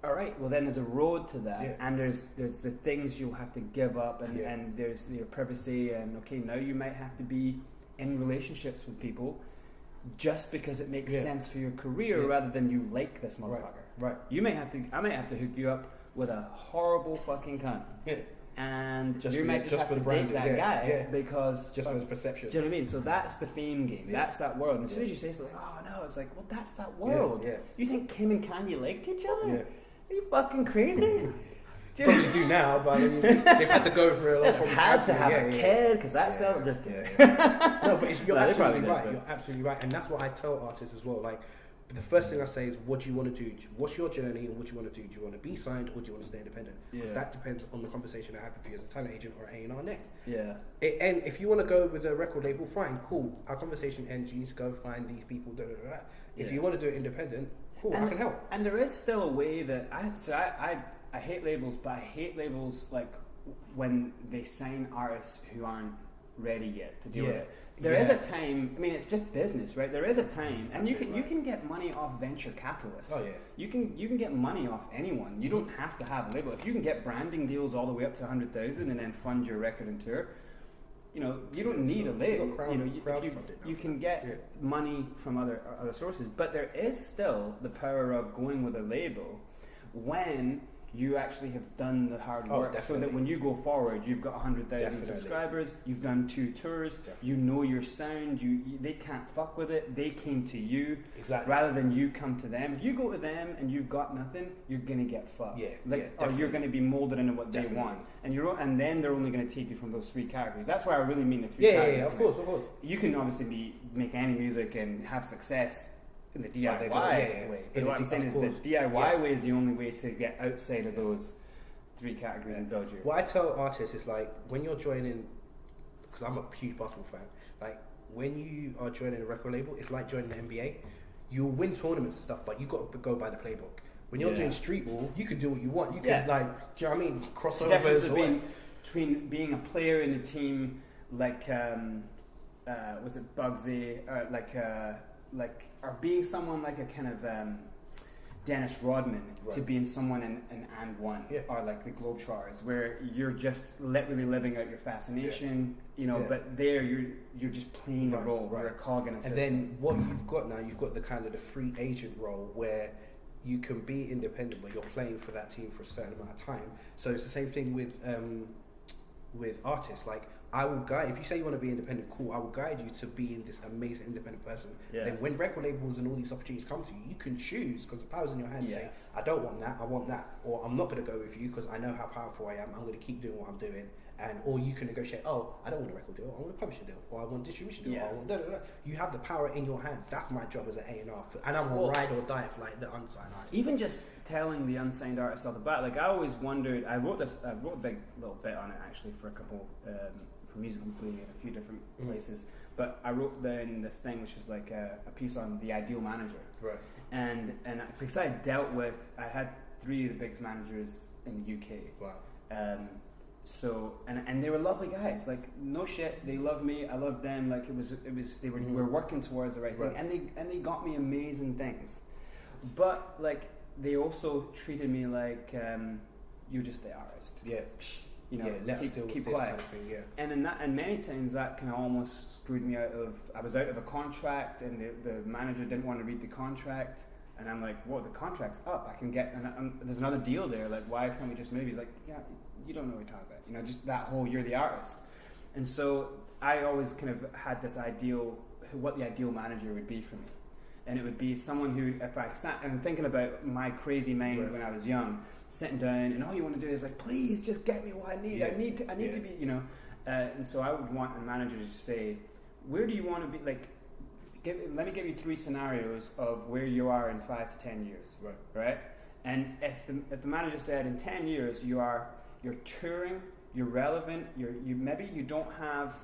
all right. Well, then there's a road to that, and there's the things you'll have to give up, and there's your privacy, and okay, now you might have to be in relationships with people just because it makes sense for your career rather than you like this motherfucker. Right. I might have to hook you up with a horrible fucking cunt. Yeah. And you might just have to date that guy because... Just for his perception. Do you know what I mean? So that's the fame game. Yeah. That's that world. And as soon as you say something like, oh no, it's like, well, that's that world. Yeah. You think Kim and Kanye liked each other? Yeah. Are you fucking crazy? Probably do now, but I mean, they've had to go for a lot. They've had to have a kid because that's just kidding. No, but you're absolutely right. You're absolutely right, and that's what I tell artists as well. Like, the first thing I say is, what do you want to do? What's your journey, and what do you want to do? Do you want to be signed, or do you want to stay independent? Because that depends on the conversation that happens with you as a talent agent or A&R next. Yeah. And if you want to go with a record label, fine, cool. Our conversation ends. You need to go find these people. If you want to do it independent, cool. I can help. And there is still a way that I hate labels, but I hate labels like when they sign artists who aren't ready yet to do it. There is a time. I mean, it's just business, right? There is a time, and you can get money off venture capitalists. Oh yeah. You can get money off anyone. You don't have to have a label. If you can get branding deals all the way up to 100,000 and then fund your record and tour, you know, you don't need a label. You can get money from other sources, but there is still the power of going with a label when you actually have done the hard work, so that when you go forward, you've got 100,000 subscribers, you've done 2 tours, you know your sound, they can't fuck with it, they came to you, rather than you come to them. If you go to them and you've got nothing, you're going to get fucked. Or you're going to be molded into what they want. And then they're only going to take you from those 3 categories. That's why I really mean the 3 categories. Yeah, of course. You can obviously make any music and have success in the DIY way. But what I'm saying is the DIY way is the only way to get outside of those 3 categories and build your... What I tell artists is, like, when you're joining, because I'm a huge basketball fan, like, when you are joining a record label, it's like joining the NBA. You'll win tournaments and stuff, but you got to go by the playbook. When you're doing street ball, you can do what you want. You can, like, do you know what I mean? Crossovers. The difference between being a player in a team like, was it Bugsy, or being someone like a kind of Dennis Rodman, to being someone in And One, or like the Globetrotters, where you're just literally living out your fascination, you know. But there, you're just playing a role, you're a cog in a system. And then what you've got now, you've got the kind of the free agent role where you can be independent, but you're playing for that team for a certain amount of time. So it's the same thing with artists. Like, I will guide, if you say you want to be independent, cool, I will guide you to being this amazing independent person. Then when record labels and all these opportunities come to you, you can choose, because the power's in your hand, to say, I don't want that. I want that, or I'm not going to go with you because I know how powerful I am. I'm going to keep doing what I'm doing, and or you can negotiate. Oh, I don't want a record deal. I want a publishing deal, or I want a distribution deal. Or I want da, da, da. You have the power in your hands. That's my job as an A&R, and I'm gonna ride or die for like the unsigned artist. Even just telling the unsigned artist off the bat, like I always wondered. I wrote a big little bit on it actually for a couple for Music Weekly in a few different places. But I wrote down this thing which was like a piece on the ideal manager. Right. And because I had 3 of the biggest managers in the UK. Wow. So and they were lovely guys. Like no shit, they loved me. I loved them. Like it was they were we were working towards the right thing, and they got me amazing things. But like they also treated me like you're just the artist. Yeah. You know, keep quiet. Kind of thing, yeah. And many times that kind of almost screwed me out of. I was out of a contract, and the manager didn't want to read the contract, and I'm like, "Well, the contract's up. I can get." And there's another deal there. Like, why can't we just move? He's like, "Yeah, you don't know what you're talking about. You know, just that whole you're the artist." And so I always kind of had this ideal, what the ideal manager would be for me, and it would be someone who, if I sat and thinking about my crazy mind when I was young. Sitting down and all you want to do is like, please just get me what I need. I need to be, you know. And so I would want a manager to say, where do you want to be? Like, let me give you 3 scenarios of where you are in 5 to 10 years, right? And if the manager said in 10 years you're touring, you're relevant, you maybe you don't have,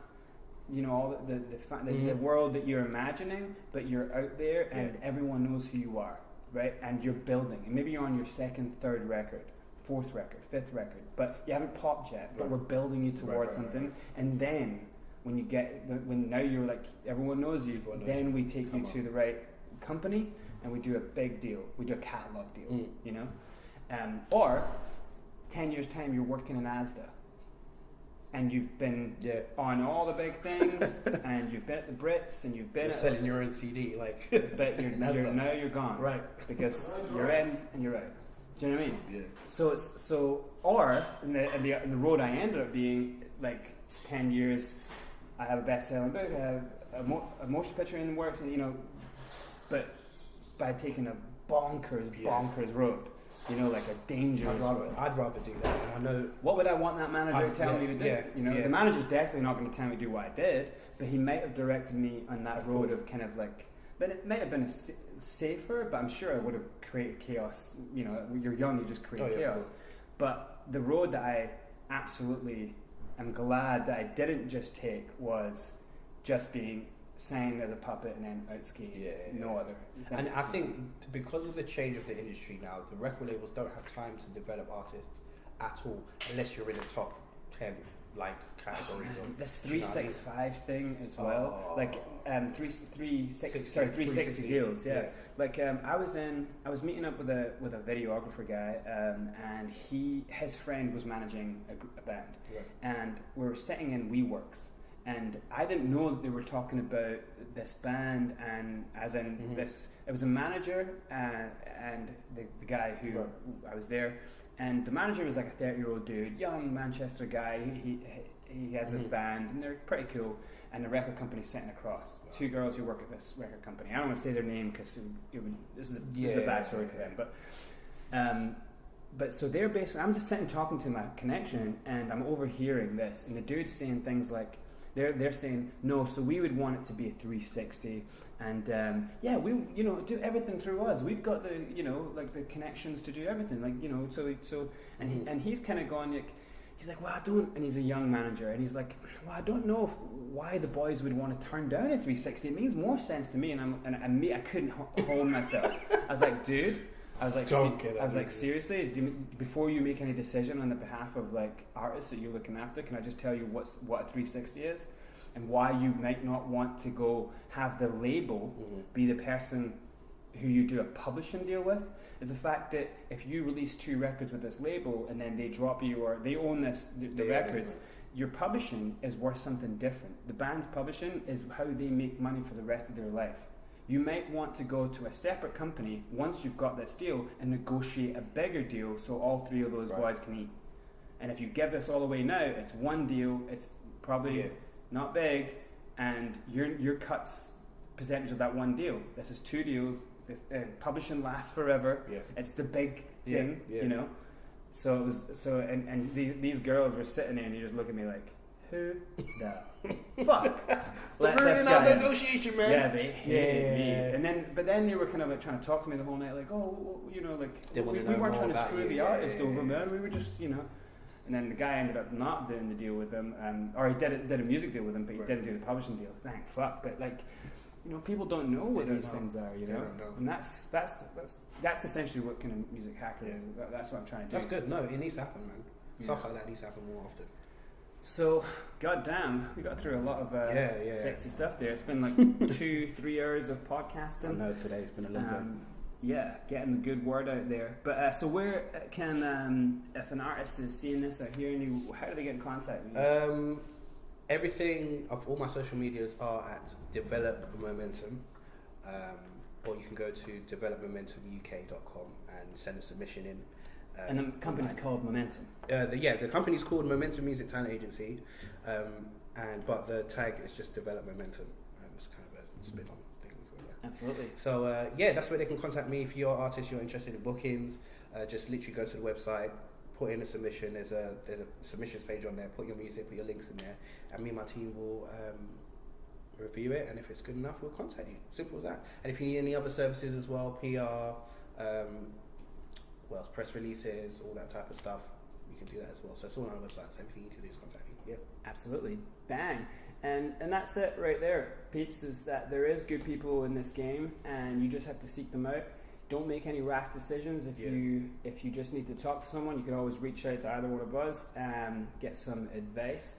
you know, all the world that you're imagining, but you're out there and everyone knows who you are. Right, and you're building, and maybe you're on your 2nd, 3rd record, 4th record, 5th record, but you haven't popped yet. But we're building you towards something, and then when you get, when now you're like everyone knows you, then we take you to the right company, and we do a big deal. We do a catalog deal, you know, or 10 years time you're working in Asda. And you've been on all the big things, and you've been at the Brits, and you've been selling your own CD, like. But you're gone, right? Because you're in and you're out. Do you know what I mean? Yeah. So or in the road I ended up being like 10 years. I have a best-selling book. I have a motion picture in the works, and you know, but by taking a bonkers road. You know, like a dangerous road. I'd rather do that. And I know. What would I want that manager telling me to do? You know, the manager's definitely not going to tell me to do what I did, but he might have directed me on that road of kind of like. But it might have been safer, but I'm sure I would have created chaos. You know, when you're young, you just create chaos. But the road that I absolutely am glad that I didn't just take was just being signed as a puppet and then out skiing. No other. And I think because of the change of the industry now, the record labels don't have time to develop artists at all unless you're in the top 10 like categories. This 365 thing as well, like 360 deals. Like I was meeting up with a videographer guy, and his friend was managing a band, and we were sitting in WeWorks. And I didn't know that they were talking about this band, and as in this, it was a manager and the guy who I was there, and the manager was like a 30-year-old dude, young Manchester guy. He has this band, and they're pretty cool. And the record company's sitting across. 2 girls who work at this record company. I don't want to say their name because this is a bad story for them, But so they're basically, I'm just sitting talking to my connection, and I'm overhearing this, and the dude's saying things like. They're saying no, so we would want it to be a 360, and we do everything through us. We've got the like the connections to do everything, like and he's kind of going like he's like, well, I don't, and he's a young manager, and he's like, well, I don't know why the boys would want to turn down a 360. It makes more sense to me, and I couldn't hold myself. I was like, dude. I was like, seriously, before you make any decision on the behalf of like artists that you're looking after, can I just tell you what a 360 is, and why you might not want to go have the label be the person who you do a publishing deal with? Is the fact that if you release 2 records with this label and then they drop you or they own the records, your publishing is worth something different. The band's publishing is how they make money for the rest of their life. You might want to go to a separate company once you've got this deal and negotiate a bigger deal so all 3 of those boys can eat. And if you give this all away now, it's one deal, it's probably not big, and your cut's percentage of that one deal. This is 2 deals, publishing lasts forever. Yeah. It's the big thing, you know. So it was and these girls were sitting there and they just look at me like, who the fuck? Let this guy in. Negotiation, man. Yeah, they hated me. But then they were kind of like trying to talk to me the whole night, like, oh, you know, like we weren't trying to screw the artist over, man. We were just, you know. And then the guy ended up not doing the deal with them, or he did a music deal with them, but he didn't do the publishing deal. Thank fuck. But like, you know, people don't know what these things are, you know. And that's essentially what kind of music hacker is. That's what I'm trying to do. That's good. No, it needs to happen, man. Stuff like that needs to happen more often. So, goddamn, we got through a lot of sexy stuff there. It's been like 2-3 hours of podcasting. I know today's been a long day. Yeah, getting the good word out there. But so where can, if an artist is seeing this or hearing you, how do they get in contact with you? Everything of all my social medias are at Develop Momentum, or you can go to developmomentumuk.com and send a submission in. And the company's called Momentum. The company's called Momentum Music Talent Agency, but the tag is just Develop Momentum. It's kind of a spin on things. Absolutely. So that's where they can contact me if you're an artist, you're interested in bookings. Just literally go to the website, put in a submission. There's a submissions page on there. Put your music, put your links in there, and me and my team will review it. And if it's good enough, we'll contact you. Simple as that. And if you need any other services as well, PR. Press releases, all that type of stuff, you can do that as well. So it's all on our website, so everything you need to do is contact me. Yeah. Absolutely. Bang. And that's it right there, peeps, is that there is good people in this game and you just have to seek them out. Don't make any rash decisions. If you just need to talk to someone, you can always reach out to either one of us and get some advice.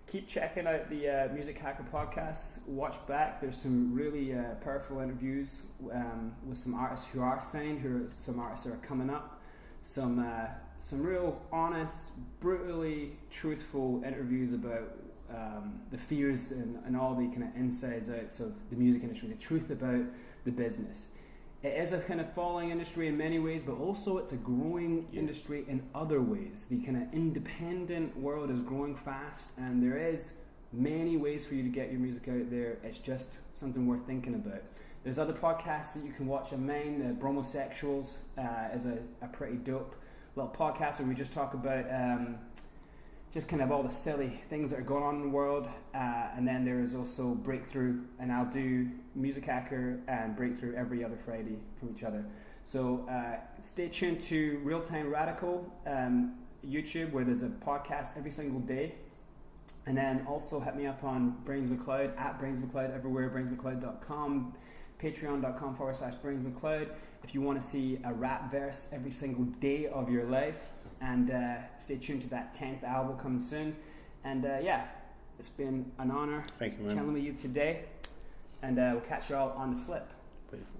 Keep checking out the Music Hacker podcasts. Watch back. There's some really powerful interviews with some artists who are signed, some artists that are coming up. Some real honest, brutally truthful interviews about the fears and all the kind of insides outs of the music industry, the truth about the business. It is a kind of falling industry in many ways, but also it's a growing industry in other ways. The kind of independent world is growing fast, and there is many ways for you to get your music out there. It's just something worth thinking about. There's other podcasts that you can watch of mine. The Bromosexuals is a pretty dope little podcast where we just talk about just kind of all the silly things that are going on in the world. And then there is also Breakthrough, and I'll do Music Hacker and Breakthrough every other Friday from each other. So stay tuned to Real Time Radical YouTube, where there's a podcast every single day. And then also hit me up on Brains McLeod, at Brains McLeod everywhere, brainsmcleod.com. patreon.com/BrainsMcLeod if you want to see a rap verse every single day of your life. And stay tuned to that 10th album coming soon. And it's been an honor chilling with you today. And we'll catch you all on the flip. Beautiful.